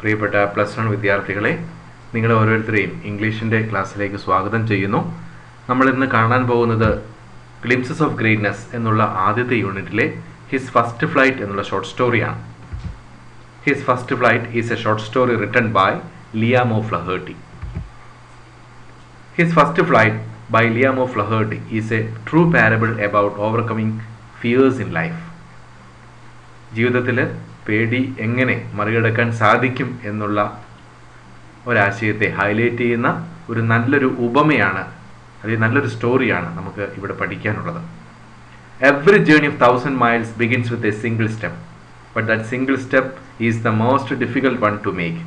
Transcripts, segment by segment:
പ്രിയപ്പെട്ട +1 വിദ്യാർത്ഥികളെ, നിങ്ങളെ ഓരോരുത്തരെയും ഇംഗ്ലീഷിൻ്റെ ക്ലാസ്സിലേക്ക് സ്വാഗതം ചെയ്യുന്നു. നമ്മളിന്ന് കാണാൻ പോകുന്നത് ഗ്ലിംസസ് ഓഫ് ഗ്രേറ്റ്നെസ് എന്നുള്ള ആദ്യത്തെ യൂണിറ്റിലെ ഹിസ് ഫസ്റ്റ് ഫ്ലൈറ്റ് എന്നുള്ള ഷോർട്ട് സ്റ്റോറിയാണ്. His first flight is a short story written by Liam O'Flaherty. His first flight by Liam O. Flaherty is a true parable about overcoming fears in life. ജീവിതത്തിൽ പേടി എങ്ങനെ മറികടക്കാൻ സാധിക്കും എന്നുള്ള ഒരാശയത്തെ highlight ചെയ്യുന്ന ഒരു നല്ലൊരു ഉപമയാണ്, അല്ലെങ്കിൽ നല്ലൊരു സ്റ്റോറിയാണ് നമുക്ക് ഇവിടെ പഠിക്കാനുള്ളത്. Every journey of 1000 miles begins with a single step, but that single step is the most difficult one to make.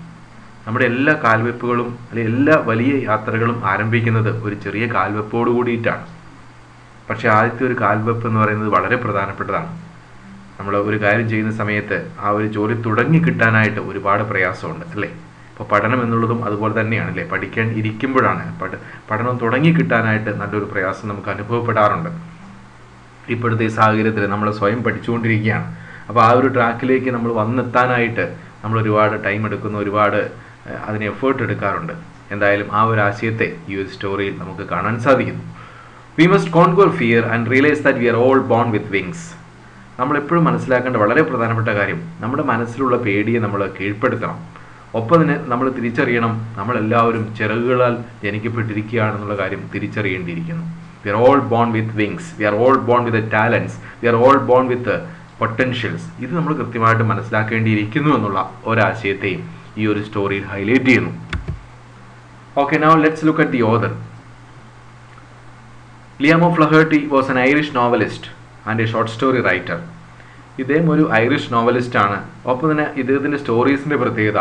നമ്മുടെ എല്ലാ കാൽവെപ്പുകളും അല്ലെങ്കിൽ എല്ലാ വലിയ യാത്രകളും ആരംഭിക്കുന്നത് ഒരു ചെറിയ കാൽവെപ്പോട് കൂടിയിട്ടാണ്. പക്ഷേ ആദ്യത്തെ ഒരു കാൽവെപ്പ് എന്ന് പറയുന്നത് വളരെ പ്രധാനപ്പെട്ടതാണ്. നമ്മൾ ഒരു കാര്യം ചെയ്യുന്ന സമയത്ത് ആ ഒരു ജോലി തുടങ്ങി കിട്ടാനായിട്ട് ഒരുപാട് പ്രയാസമുണ്ട്, അല്ലേ? ഇപ്പോൾ പഠനം എന്നുള്ളതും അതുപോലെ തന്നെയാണ്, അല്ലേ? പഠിക്കാൻ ഇരിക്കുമ്പോഴാണ് പഠനം തുടങ്ങി കിട്ടാനായിട്ട് നല്ലൊരു പ്രയാസം നമുക്ക് അനുഭവപ്പെടാറുണ്ട്. ഇപ്പോഴത്തെ ഈ സാഹചര്യത്തിൽ നമ്മൾ സ്വയം പഠിച്ചുകൊണ്ടിരിക്കുകയാണ്. അപ്പോൾ ആ ഒരു ട്രാക്കിലേക്ക് നമ്മൾ വന്നെത്താനായിട്ട് നമ്മൾ ഒരുപാട് ടൈം എടുക്കുന്നു, ഒരുപാട് അതിന് എഫേർട്ട് എടുക്കാറുണ്ട്. എന്തായാലും ആ ഒരു ആശയത്തെ ഈ ഒരു സ്റ്റോറിയിൽ നമുക്ക് കാണാൻ സാധിക്കുന്നു. We must conquer fear and realise that we are all born with wings. നമ്മളെപ്പോഴും മനസ്സിലാക്കേണ്ട വളരെ പ്രധാനപ്പെട്ട കാര്യം, നമ്മുടെ മനസ്സിലുള്ള പേടിയെ നമ്മൾ കീഴ്പ്പെടുത്തണം. ഒപ്പം തന്നെ നമ്മൾ തിരിച്ചറിയണം, നമ്മളെല്ലാവരും ചിറകുകളാൽ ജനിക്കപ്പെട്ടിരിക്കുകയാണെന്നുള്ള കാര്യം തിരിച്ചറിയേണ്ടിയിരിക്കുന്നു. We are all born with wings, we are all born with talents, we are all born with potentials. ഇത് നമ്മൾ കൃത്യമായിട്ട് മനസ്സിലാക്കേണ്ടിയിരിക്കുന്നു എന്നുള്ള ഒരാശയത്തെയും ഈ ഒരു സ്റ്റോറിയിൽ ഹൈലൈറ്റ് ചെയ്യുന്നു. Okay, now let's look at the author. Liam O'Flaherty was an Irish novelist and a short story writer. ഇദ്ദേഹം ഒരു ഐറിഷ് നോവലിസ്റ്റാണ്. ഒപ്പം തന്നെ ഇദ്ദേഹത്തിൻ്റെ സ്റ്റോറീസിൻ്റെ പ്രത്യേകത,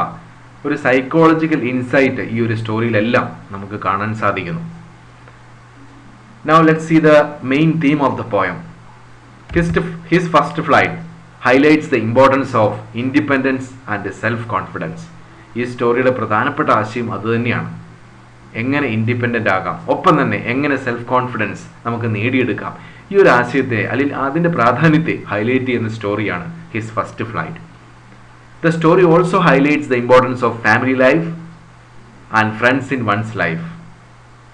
ഒരു സൈക്കോളജിക്കൽ ഇൻസൈറ്റ് ഈ ഒരു സ്റ്റോറിയിലെല്ലാം നമുക്ക് കാണാൻ സാധിക്കുന്നു. Now let's see the main theme of the poem. His first flight highlights the importance of independence and self-confidence. ഈ സ്റ്റോറിയുടെ പ്രധാനപ്പെട്ട ആശയം അതുതന്നെയാണ്. എങ്ങനെ ഇൻഡിപെൻഡൻ്റ് ആകാം, ഒപ്പം തന്നെ എങ്ങനെ സെൽഫ് കോൺഫിഡൻസ് നമുക്ക് നേടിയെടുക്കാം. ഈ ഒരു ആശയത്തെ അല്ലെങ്കിൽ അതിൻ്റെ പ്രാധാന്യത്തെ ഹൈലൈറ്റ് ചെയ്യുന്ന സ്റ്റോറിയാണ് his first flight. The story also highlights the importance of family life and friends in one's life.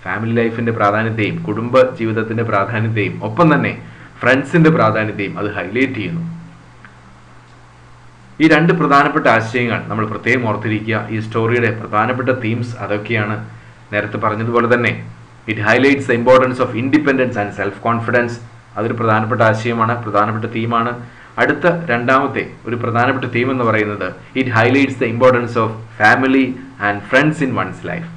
Family ലൈഫിൻ്റെ പ്രാധാന്യത്തെയും കുടുംബ ജീവിതത്തിൻ്റെ പ്രാധാന്യത്തെയും ഒപ്പം തന്നെ ഫ്രണ്ട്സിൻ്റെ പ്രാധാന്യത്തെയും അത് ഹൈലൈറ്റ് ചെയ്യുന്നു. ഈ രണ്ട് പ്രധാനപ്പെട്ട ആശയങ്ങൾ നമ്മൾ പ്രത്യേകം ഓർത്തിരിക്കുക. ഈ സ്റ്റോറിയുടെ പ്രധാനപ്പെട്ട തീംസ് അതൊക്കെയാണ്. നേരത്തെ പറഞ്ഞതുപോലെ തന്നെ it highlights the importance of independence and self confidence. അതൊരു പ്രധാനപ്പെട്ട ആശയമാണ്, പ്രധാനപ്പെട്ട തീമാണ്. അടുത്ത രണ്ടാമത്തെ ഒരു പ്രധാനപ്പെട്ട തീം എന്ന് പറയുന്നത് it highlights the importance of family and friends in one's life.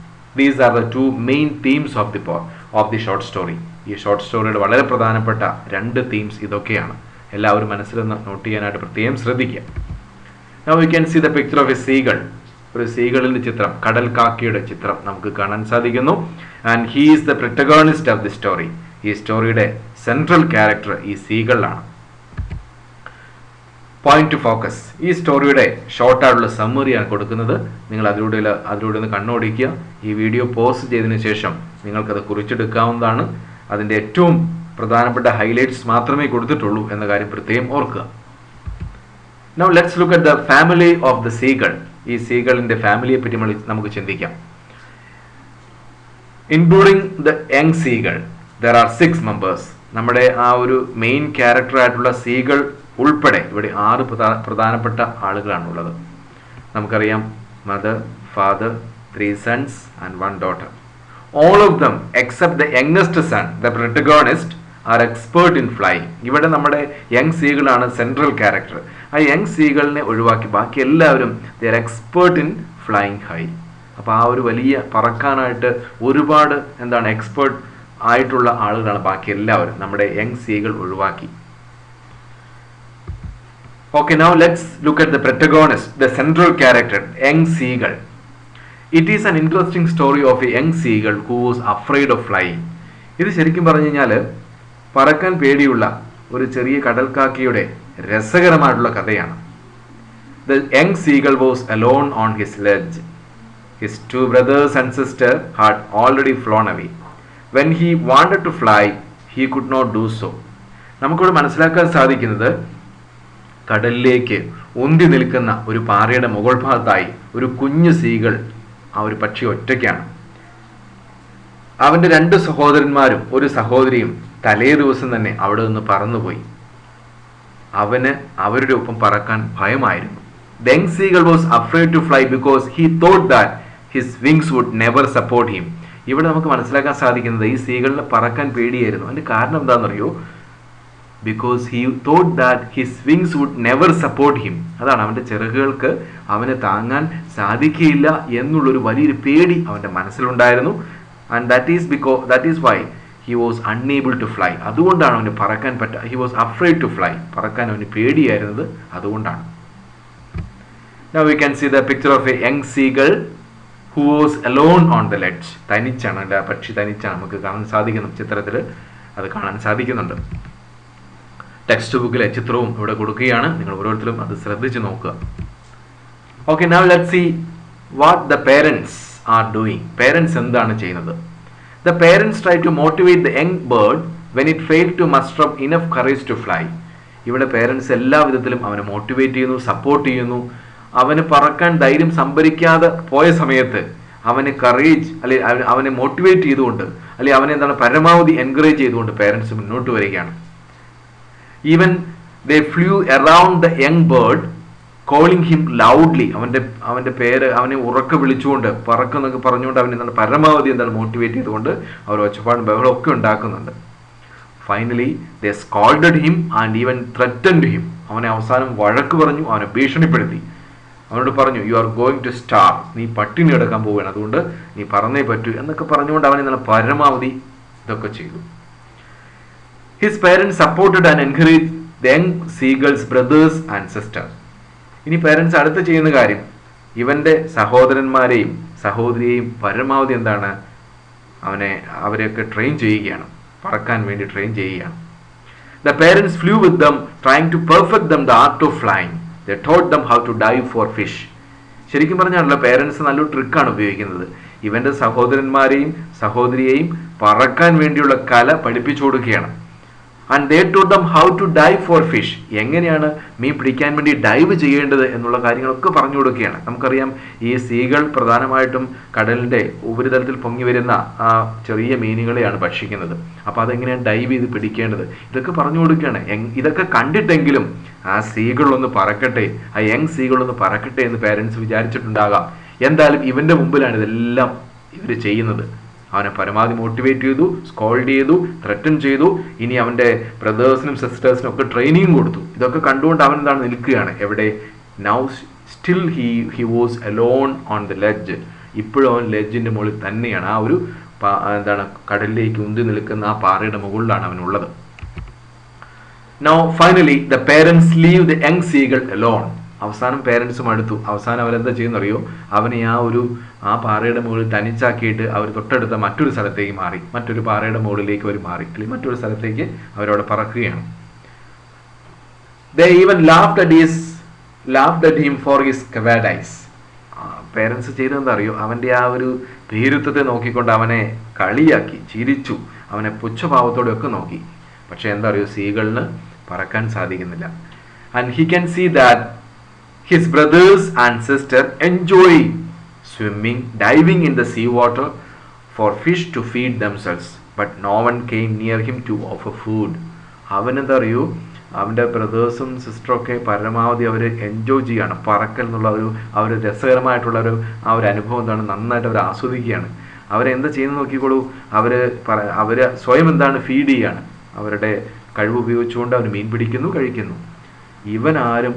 These are the two main themes of the short story. ഈ ഷോർട്ട് സ്റ്റോറിയുടെ വളരെ പ്രധാനപ്പെട്ട രണ്ട് തീംസ് ഇതൊക്കെയാണ്. എല്ലാവരും മനസ്സിലൊന്ന് നോട്ട് ചെയ്യാനായിട്ട് പ്രത്യേകം ശ്രദ്ധിക്കുക. Now we can see the picture of a seagull. ഒരു സീഗളിൻ്റെ ചിത്രം, കടൽ കാക്കയുടെ ചിത്രം നമുക്ക് കാണാൻ സാധിക്കുന്നു. And he is the protagonist of the story. ഈ സ്റ്റോറിയുടെ സെൻട്രൽ ക്യാരക്ടർ ഈ സീഗളാണ്. Point two focus. ഈ സ്റ്റോറിയുടെ ഷോർട്ടായിട്ടുള്ള സമ്മറിയാണ് കൊടുക്കുന്നത്. നിങ്ങൾ അതിലൂടെ ഒന്ന് കണ്ണോടിക്കുക. ഈ വീഡിയോ പോസ് ചെയ്തതിന് ശേഷം നിങ്ങൾക്കത് കുറിച്ചെടുക്കാവുന്നതാണ്. അതിൻ്റെ ഏറ്റവും പ്രധാനപ്പെട്ട ഹൈലൈറ്റ്സ് മാത്രമേ കൊടുത്തിട്ടുള്ളൂ എന്ന കാര്യം പ്രത്യേകം ഓർക്കുക. Now let's look at the family of the seagull. ഈ സീഗളിൻ്റെ ഫാമിലിയെ പറ്റി നമുക്ക് ചിന്തിക്കാം. Including the young seagull, there are 6 members. നമ്മുടെ ആ ഒരു മെയിൻ ക്യാരക്ടറായിട്ടുള്ള സീഗൾ ഉൾപ്പെടെ ഇവിടെ 6 പ്രധാനപ്പെട്ട ആളുകളാണുള്ളത്. നമുക്കറിയാം, mother, father, 3 sons and 1 daughter. All of them except the youngest son, the protagonist, are expert in flying. ഇവിടെ നമ്മുടെ യങ് സീഗളാണ് സെൻട്രൽ ക്യാരക്ടർ. ആ യങ് സീഗളിനെ ഒഴിവാക്കി ബാക്കി എല്ലാവരും they are expert in flying high. അപ്പോൾ ആ ഒരു വലിയ പറക്കാനായിട്ട് ഒരുപാട് എക്സ്പേർട്ട് ആയിട്ടുള്ള ആളുകളാണ് ബാക്കി എല്ലാവരും, നമ്മുടെ യങ് സീഗൾ ഒഴിവാക്കി. Okay, now let's look at the protagonist, the central character, young seagull. It is an interesting story of A young seagull who was afraid of flying. ഇത് ശരിക്കും പറഞ്ഞു കഴിഞ്ഞാൽ പറക്കാൻ പേടിയുള്ള ഒരു ചെറിയ കടൽക്കാക്കിയുടെ രസകരമായിട്ടുള്ള കഥയാണ്. The young seagull was alone on his ledge. His 2 brothers and sister had already flown away. When he wanted to fly, he could not do so. നമുക്കിവിടെ മനസ്സിലാക്കാൻ സാധിക്കുന്നത് കടലിലേക്ക് ഉന്തി നിൽക്കുന്ന ഒരു പാറയുടെ മുകൾ ഭാഗത്തായി ഒരു കുഞ്ഞു സീകൾ, ആ ഒരു പക്ഷി ഒറ്റയ്ക്കാണ്. അവന്റെ 2 സഹോദരന്മാരും ഒരു സഹോദരിയും തലേ ദിവസം തന്നെ അവിടെ നിന്ന് പറന്നുപോയി. അവന് അവരുടെ ഒപ്പം പറക്കാൻ ഭയമായിരുന്നു. The young seagull was afraid to fly because he thought that his wings would never support him. ഇവിടെ നമുക്ക് മനസ്സിലാക്കാൻ സാധിക്കുന്നത് ഈ സീകളിന് പറക്കാൻ പേടിയായിരുന്നു. അതിന്റെ കാരണം എന്താണെന്നറിയോ? Because he thought that his wings would never support him. അതാണ്, അവന്റെ ചിറകുകൾക്ക് അവനെ താങ്ങാൻ സാധിക്കില്ല എന്നുള്ളൊരു വലിയൊരു പേടി അവന്റെ മനസ്സിലുണ്ടായിരുന്നു. And that is why he was unable to fly. അതുകൊണ്ടാണ് അവന് പറക്കാൻ he was afraid to fly. പറക്കാൻ അവന് പേടിയായിരുന്നത് അതുകൊണ്ടാണ്. Now we can see the picture of a young seagull who was alone on the ledge. തനിച്ചാണ്, ആ പക്ഷി തനിച്ചാണ്. നമുക്ക് കാണാൻ സാധിക്കുന്നു, ചിത്രത്തിൽ അത് കാണാൻ സാധിക്കുന്നുണ്ട്. ടെക്സ്റ്റ് ബുക്കിലെ ചിത്രവും ഇവിടെ കൊടുക്കുകയാണ്. നിങ്ങൾ ഓരോരുത്തരും അത് ശ്രദ്ധിച്ച് നോക്കുക. Okay, now let's see what the parents are doing. Parents എന്താണ് ചെയ്യുന്നത്? The parents try to motivate the young bird when it failed to muster up enough courage to fly. ഇവിടെ പേരൻസ് എല്ലാ വിധത്തിലും അവനെ മോട്ടിവേറ്റ് ചെയ്യുന്നു, സപ്പോർട്ട് ചെയ്യുന്നു. അവന് പറക്കാൻ ധൈര്യം സംഭരിക്കാതെ പോയ സമയത്ത് അവന് കറേജ് അല്ലെങ്കിൽ അവനെ മോട്ടിവേറ്റ് ചെയ്തുകൊണ്ട് അല്ലെങ്കിൽ അവനെ എന്താണ് പരമാവധി എൻകറേജ് ചെയ്തുകൊണ്ട് പേരൻസ് മുന്നോട്ട് വരികയാണ്. Even they flew around the young bird calling him loudly. അവന്റെ പേര് അവനെ ഉറക്കെ വിളിച്ചുകൊണ്ട് പറക്കുന്നൊക്കെ പറഞ്ഞുകൊണ്ട് അവൻ എന്താണ് പരമാവധി എന്താണ് മോട്ടിവേറ്റ് ചെയ്തുകൊണ്ട് അവർ ഒച്ചപ്പാടും ബഹളം ഒക്കെ ഉണ്ടാക്കുന്നുണ്ട്. Finally they scolded him and even threatened him. അവനെ അവസാനം വഴക്ക് പറഞ്ഞു, അവനെ ഭീഷണിപ്പെടുത്തി. അവനോട് പറഞ്ഞു, you are going to starve, നീ പട്ടിണി എടുക്കാൻ പോവുകയാണ്, അതുകൊണ്ട് നീ പറന്നേ പറ്റൂ എന്നൊക്കെ പറഞ്ഞുകൊണ്ട് അവനെ എന്താണ് പരമാവധി ഇതൊക്കെ ചെയ്തു. His parents supported and encourage the young seagulls brothers and sisters. ഇനി പേരൻസ് അടുത്ത് ചെയ്യുന്ന കാര്യം ഇവന്റെ സഹോദരന്മാരെയും സഹോദരിയെയും പരമാവധി എന്താണ് അവരെയൊക്കെ ട്രെയിൻ ചെയ്യുകയാണ്, പറക്കാൻ വേണ്ടി ട്രെയിൻ ചെയ്യുകയാണ്. The parents flew with them, trying to perfect them the art of flying. They taught them how to dive for fish. ശരിക്കും പറഞ്ഞാണല്ലോ പേരൻസ് നല്ലൊരു ട്രിക്കാണ് ഉപയോഗിക്കുന്നത്. ഇവന്റെ സഹോദരന്മാരെയും സഹോദരിയെയും പറക്കാൻ വേണ്ടിയുള്ള കല പഠിപ്പിച്ചു കൊടുക്കുകയാണ്. And they taught them how to dive for fish. എങ്ങനെയാണ് മീൻ പിടിക്കാൻ വേണ്ടി ഡൈവ് ചെയ്യേണ്ടത് എന്നുള്ള കാര്യങ്ങളൊക്കെ പറഞ്ഞു കൊടുക്കുകയാണ്. നമുക്കറിയാം ഈ സീകൾ പ്രധാനമായിട്ടും കടലിന്റെ ഉപരിതലത്തിൽ പൊങ്ങി വരുന്ന ആ ചെറിയ മീനുകളെയാണ് ഭക്ഷിക്കുന്നത്. അപ്പോൾ അതെങ്ങനെയാണ് ഡൈവ് ചെയ്ത് പിടിക്കേണ്ടത് ഇതൊക്കെ പറഞ്ഞു കൊടുക്കുകയാണ്. ഇതൊക്കെ കണ്ടിട്ടെങ്കിലും ആ സീകളൊന്ന് പറക്കട്ടെ, ആ യങ് സീകളൊന്ന് പറക്കട്ടെ എന്ന് പേരൻസ് വിചാരിച്ചിട്ടുണ്ടാകാം. എന്തായാലും ഇവന്റെ മുമ്പിലാണ് ഇതെല്ലാം ഇവർ ചെയ്യുന്നത്. അവനെ പരമാവധി മോട്ടിവേറ്റ് ചെയ്തു, സ്കോൾഡ് ചെയ്തു, ത്രെറ്റൻ ചെയ്തു. ഇനി അവന്റെ ബ്രദേഴ്സിനും സിസ്റ്റേഴ്സിനും ഒക്കെ ട്രെയിനിങ് കൊടുത്തു. ഇതൊക്കെ കണ്ടുകൊണ്ട് അവൻ എന്താണ് നിൽക്കുകയാണ് എവിടെ? Now still he was alone on the ledge. ഇപ്പോഴും അവൻ ലെഡ്ജിന്റെ മുകളിൽ തന്നെയാണ്. ആ ഒരു എന്താണ് കടലിലേക്ക് ഉന്തി നിൽക്കുന്ന ആ പാറയുടെ മുകളിലാണ് അവനുള്ളത്. Now finally the parents leave the young seagull alone. അവസാനം പേരൻസും അടുത്തു. അവസാനം അവരെന്താ ചെയ്യുന്നറിയോ? അവനെ ആ പാറയുടെ മുകളിൽ തനിച്ചാക്കിയിട്ട് അവർ തൊട്ടടുത്ത മറ്റൊരു സ്ഥലത്തേക്ക് മാറി, മറ്റൊരു പാറയുടെ മുകളിലേക്ക് അവർ മാറി, അല്ലെങ്കിൽ മറ്റൊരു സ്ഥലത്തേക്ക് അവരവിടെ പറക്കുകയാണ്. They even laughed at him for his cowardice. Parents ചെയ്തതെന്താ അറിയോ? അവന്റെ ആ ഒരു ഭീരുത്വത്തെ നോക്കിക്കൊണ്ട് അവനെ കളിയാക്കി, ചിരിച്ചു, അവനെ പുച്ഛഭാവത്തോടെ ഒക്കെ നോക്കി. പക്ഷെ എന്താ അറിയോ? സീകളിന് പറക്കാൻ സാധിക്കുന്നില്ല. And he can see that his brothers and sister enjoy swimming, diving in the sea water for fish to feed themselves, but no one came near him to offer food. അവനെന്താ അറിയൂ? അവൻ്റെ ബ്രദേഴ്സും സിസ്റ്ററും ഒക്കെ പരമാവധി അവർ എൻജോയ് ചെയ്യുകയാണ്. പറക്കൽ എന്നുള്ള ആ ഒരു രസകരമായിട്ടുള്ള ആ ഒരു അനുഭവം എന്താണ് നന്നായിട്ട് അവർ ആസ്വദിക്കുകയാണ്. അവരെന്താ ചെയ്യുന്നത് നോക്കിക്കോളൂ. അവർ സ്വയം എന്താണ് ഫീഡ് ചെയ്യുകയാണ്. അവരുടെ കഴിവ് ഉപയോഗിച്ചുകൊണ്ട് അവർ മീൻ പിടിക്കുന്നു, കഴിക്കുന്നു. ഇവൻ ആരും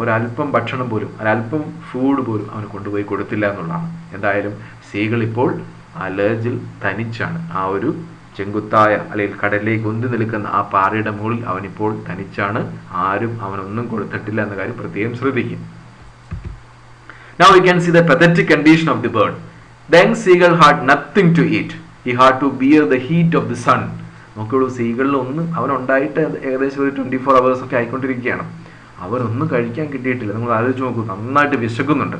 ഒരല്പം ഭക്ഷണം പോലും, ഒരല്പം ഫുഡ് പോലും അവന് കൊണ്ടുപോയി കൊടുത്തില്ല എന്നുള്ളതാണ്. എന്തായാലും സീകൾ ഇപ്പോൾ ആ ലേജിൽ തനിച്ചാണ്. ആ ഒരു ചെങ്കുത്തായ അല്ലെങ്കിൽ കടലിലേക്ക് ഉന്തി നിൽക്കുന്ന ആ പാറയുടെ മുകളിൽ അവനിപ്പോൾ തനിച്ചാണ്. ആരും അവനൊന്നും കൊടുത്തിട്ടില്ല എന്ന കാര്യം പ്രത്യേകം ശ്രദ്ധിക്കും. Now we can see the pathetic condition of the bird. The young seagull had nothing to eat. He had to bear the heat of the sun. നോക്കുള്ളൂ, സീകളിൽ അവനുണ്ടായിട്ട് ഏകദേശം ഒരു 24 hours ഒക്കെ ആയിക്കൊണ്ടിരിക്കുകയാണ്. അവരൊന്നും കഴിക്കാൻ കിട്ടിയിട്ടില്ല. നിങ്ങൾ ആലോചിച്ച് നോക്കൂ, നന്നായിട്ട് വിശക്കുന്നുണ്ട്.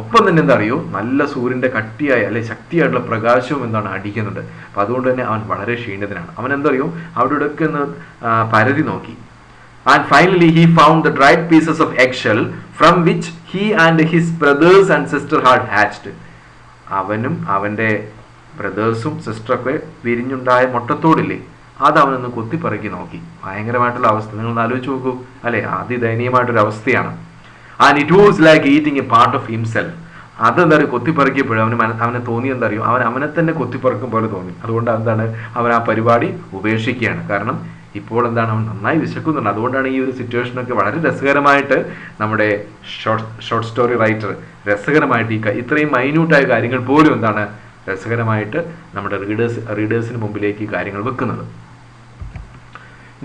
ഒപ്പം തന്നെ എന്താ അറിയോ? നല്ല സൂര്യന്റെ കട്ടിയായ അല്ലെ ശക്തിയായിട്ടുള്ള പ്രകാശവും എന്താണ് അടിക്കുന്നുണ്ട്. അപ്പം അതുകൊണ്ട് തന്നെ അവൻ വളരെ ക്ഷീണിതനാണ്. അവൻ എന്താ അറിയോ? അവിടെ ഇടയ്ക്ക് ഒന്ന് പരതി നോക്കി. And finally he found the dried pieces of eggshell from which he and his brothers and sister had hatched. അവനും അവൻ്റെ ബ്രദേഴ്സും സിസ്റ്ററൊക്കെ വിരിഞ്ഞുണ്ടായ മുട്ടത്തോടില്ലേ, അത് അവനൊന്ന് കൊത്തിപ്പറക്കി നോക്കി. ഭയങ്കരമായിട്ടുള്ള അവസ്ഥ നിങ്ങളൊന്ന് ആലോചിച്ച് നോക്കൂ അല്ലെ, അതിദയനീയമായിട്ടൊരു അവസ്ഥയാണ്. And it was like eating A part of himself. അതെന്താ പറയുക, കൊത്തിപ്പറക്കിയപ്പോഴും അവന് തോന്നി എന്താ അറിയും, അവനെ തന്നെ കൊത്തിപ്പറക്കും പോലെ തോന്നി. അതുകൊണ്ട് എന്താണ് അവൻ ആ പരിപാടി ഉപേക്ഷിക്കുകയാണ്. കാരണം ഇപ്പോൾ എന്താണ്, അവൻ നന്നായി വിശക്കുന്നുണ്ട്. അതുകൊണ്ടാണ് ഈ ഒരു സിറ്റുവേഷനൊക്കെ വളരെ രസകരമായിട്ട് നമ്മുടെ ഷോർട്ട് സ്റ്റോറി റൈറ്റർ രസകരമായിട്ട് ഇത്രയും മൈന്യൂട്ടായ കാര്യങ്ങൾ പോലും എന്താണ് രസകരമായിട്ട് നമ്മുടെ റീഡേഴ്സിന് മുമ്പിലേക്ക് ഈ കാര്യങ്ങൾ വെക്കുന്നത്.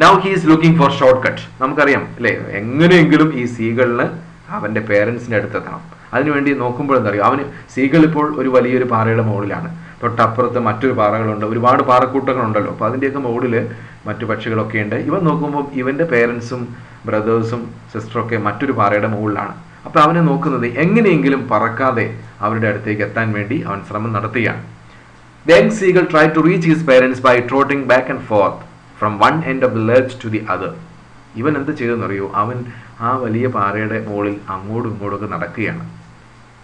Now he is looking for short cut. നമുക്കറിയാം അല്ലേ, എങ്ങനെയെങ്കിലും ഈ സീകളിന് അവൻ്റെ പേരൻസിൻ്റെ അടുത്തെത്തണം. അതിനുവേണ്ടി നോക്കുമ്പോൾ എന്താ പറയുക, അവന് സീകൾ ഇപ്പോൾ ഒരു വലിയൊരു പാറയുടെ മുകളിലാണ്, തൊട്ടപ്പുറത്ത് മറ്റൊരു പാറകളുണ്ട്, ഒരുപാട് പാറക്കൂട്ടങ്ങളുണ്ടല്ലോ. അപ്പോൾ അതിൻ്റെയൊക്കെ മുകളിൽ മറ്റു പക്ഷികളൊക്കെ ഉണ്ട്. ഇവൻ നോക്കുമ്പോൾ ഇവൻ്റെ പേരൻസും ബ്രദേഴ്സും സിസ്റ്ററൊക്കെ മറ്റൊരു പാറയുടെ മുകളിലാണ്. അപ്പോൾ അവനെ നോക്കുന്നത് എങ്ങനെയെങ്കിലും പറക്കാതെ അവരുടെ അടുത്തേക്ക് എത്താൻ വേണ്ടി അവൻ ശ്രമം നടത്തുകയാണ്. The young seagull tried to reach his parents by trotting back and forth from one end of the ledge to the other. ഇവൻ എന്ത് ചെയ്തെന്ന് അറിയോ, അവൻ ആ വലിയ പാറയുടെ മുകളിൽ അങ്ങോട്ടും ഇങ്ങോട്ടൊക്കെ നടക്കുകയാണ്.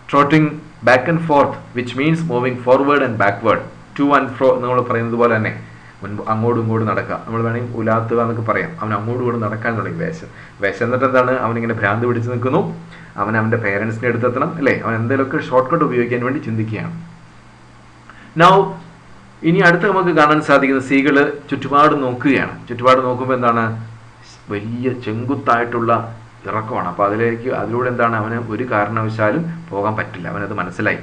Trotting back and forth which means moving forward and backward, to and fro നമ്മൾ പറയുന്നത് പോലെ തന്നെ അങ്ങോട്ടും ഇങ്ങോട്ടും നടക്കുക. നമ്മൾ വേണമെങ്കിൽ ഉലാത്തുക എന്നൊക്കെ പറയാം. അവൻ അങ്ങോട്ടും ഇങ്ങോട്ടും നടക്കാൻ തുടങ്ങി. എന്നിട്ട് എന്താണ്, അവനിങ്ങനെ ഭ്രാന്ത് പിടിച്ച് നിൽക്കുന്നു. അവൻ്റെ പേരൻസിൻ്റെ അടുത്തെത്തണം അല്ലേ, അവൻ എന്തെങ്കിലുമൊക്കെ ഷോർട്ട് കട്ട് ഉപയോഗിക്കാൻ വേണ്ടി ചിന്തിക്കുകയാണ്. നൗ ഇനി അടുത്ത് നമുക്ക് കാണാൻ സാധിക്കുന്ന സീകള് ചുറ്റുപാട് നോക്കുകയാണ്. ചുറ്റുപാട് നോക്കുമ്പോൾ എന്താണ്, വലിയ ചെങ്കുത്തായിട്ടുള്ള ഇറക്കമാണ്. അപ്പോൾ അതിലൂടെ എന്താണ്, അവന് ഒരു കാരണവശാലും പോകാൻ പറ്റില്ല. അവനത് മനസ്സിലായി.